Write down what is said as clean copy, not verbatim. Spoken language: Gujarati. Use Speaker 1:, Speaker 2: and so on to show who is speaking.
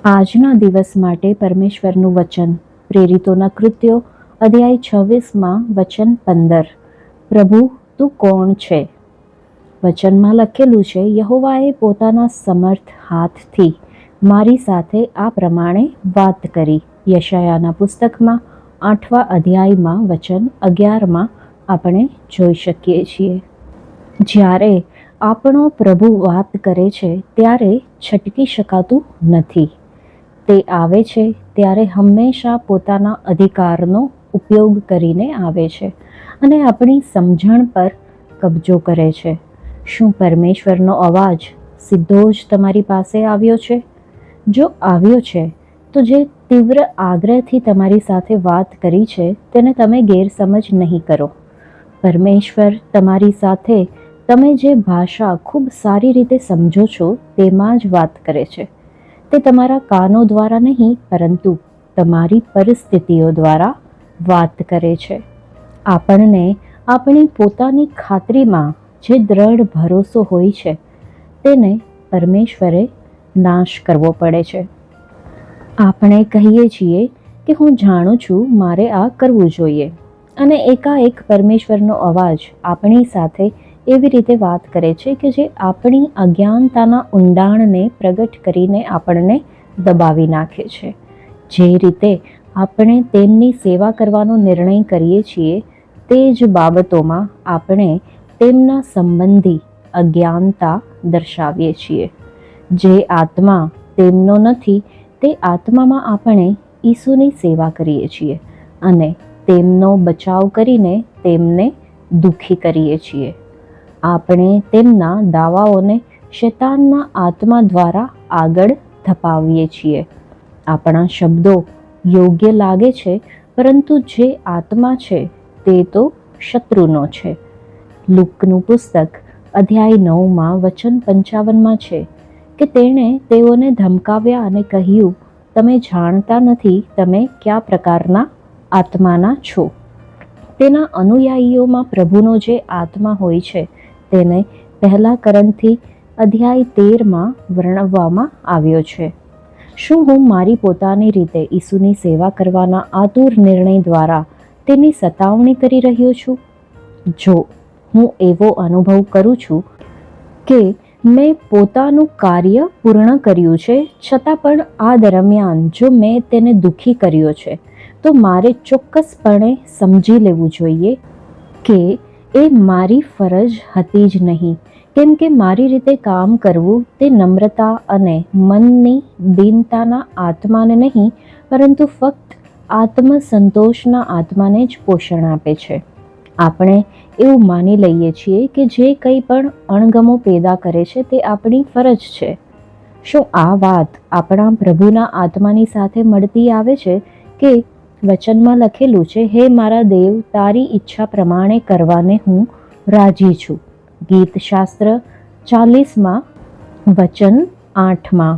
Speaker 1: આજના દિવસ માટે પરમેશ્વરનું વચન, પ્રેરિતોના કૃત્યો, અધ્યાય 26માં વચન 15. પ્રભુ, તું કોણ છે? વચનમાં લખેલું છે, યહોવાએ પોતાના સમર્થ હાથથી મારી સાથે આ પ્રમાણે વાત કરી. યશાયાના પુસ્તકમાં 8મા અધ્યાયમાં વચન 11માં આપણે જોઈ શકીએ છીએ. જ્યારે આપણો પ્રભુ વાત કરે છે ત્યારે છટકી શકાતું નથી. તે આવે છે ત્યારે હંમેશા પોતાના અધિકારનો ઉપયોગ કરીને આવે છે અને આપણી સમજણ પર કબજો કરે છે. શું પરમેશ્વરનો અવાજ સીધો જ તમારી પાસે આવ્યો છે? જો આવ્યો છે તો જે તીવ્ર આગ્રહથી તમારી સાથે વાત કરી છે તેને તમે ગેરસમજ નહીં કરો. પરમેશ્વર તમારી સાથે તમે જે ભાષા ખૂબ સારી રીતે સમજો છો તેમાં જ વાત કરે છે. તે તમારા કાનો દ્વારા નહીં પરંતુ તમારી પરિસ્થિતિઓ દ્વારા વાત કરે છે. આપણને આપણી પોતાની ખાતરીમાં જે દ્રઢ ભરોસો હોય છે તેને પરમેશ્વરે નાશ કરવો પડે છે. આપણે કહીએ છીએ કે હું જાણું છું, મારે આ કરવું જોઈએ, અને એકાએક પરમેશ્વરનો અવાજ આપણી સાથે એવી રીતે વાત કરે છે કે જે આપણી અજ્ઞાનતાના ઊંડાણને પ્રગટ કરીને આપણને દબાવી નાખે છે. જે રીતે આપણે તેમની સેવા કરવાનો નિર્ણય કરીએ છીએ તે જ બાબતોમાં આપણે તેમના સંબંધી અજ્ઞાનતા દર્શાવીએ છીએ. જે આત્મા તેમનો નથી તે આત્મામાં આપણે ઈસુની સેવા કરીએ છીએ અને તેમનો બચાવ કરીને તેમને દુઃખી કરીએ છીએ. આપણે તેમના દાવાઓને શૈતાનના આત્મા દ્વારા આગળ ધપાવીએ છીએ. આપણા શબ્દો યોગ્ય લાગે છે પરંતુ જે આત્મા છે તે તો શત્રુનો છે. લુકનું પુસ્તક અધ્યાય 9માં વચન 55માં છે કે તેણે તેઓને ધમકાવ્યા અને કહ્યું, તમે જાણતા નથી તમે કયા પ્રકારના આત્માના છો. તેના અનુયાયીઓમાં પ્રભુનો જે આત્મા હોય છે તેને 1 કોરિન્થી અધ્યાય 13માં વર્ણવવામાં આવ્યો છે. શું હું મારી પોતાની રીતે ઈસુની સેવા કરવાના આતુર નિર્ણય દ્વારા તેની સતાવણી કરી રહ્યો છું? જો હું એવો અનુભવ કરું છું કે મેં પોતાનું કાર્ય પૂર્ણ કર્યું છે છતાં પણ આ દરમિયાન જો મેં તેને દુઃખી કર્યો છે તો મારે ચોક્કસપણે સમજી લેવું જોઈએ કે એ મારી ફરજ હતી જ નહીં, કેમ કે મારી રીતે કામ કરવું તે નમ્રતા અને મનની દીનતાના આત્માને નહીં પરંતુ ફક્ત આત્મસંતોષના આત્માને જ પોષણ આપે છે. આપણે એવું માની લઈએ છીએ કે જે કંઈ પણ અણગમો પેદા કરે છે તે આપણી ફરજ છે. શું આ વાત આપણા પ્રભુના આત્માની સાથે મળતી આવે છે કે વચનમાં લખેલું છે, હે મારા દેવ, તારી ઈચ્છા પ્રમાણે કરવાને હું રાજી છું? ગીતશાસ્ત્ર 40માં વચન 8માં.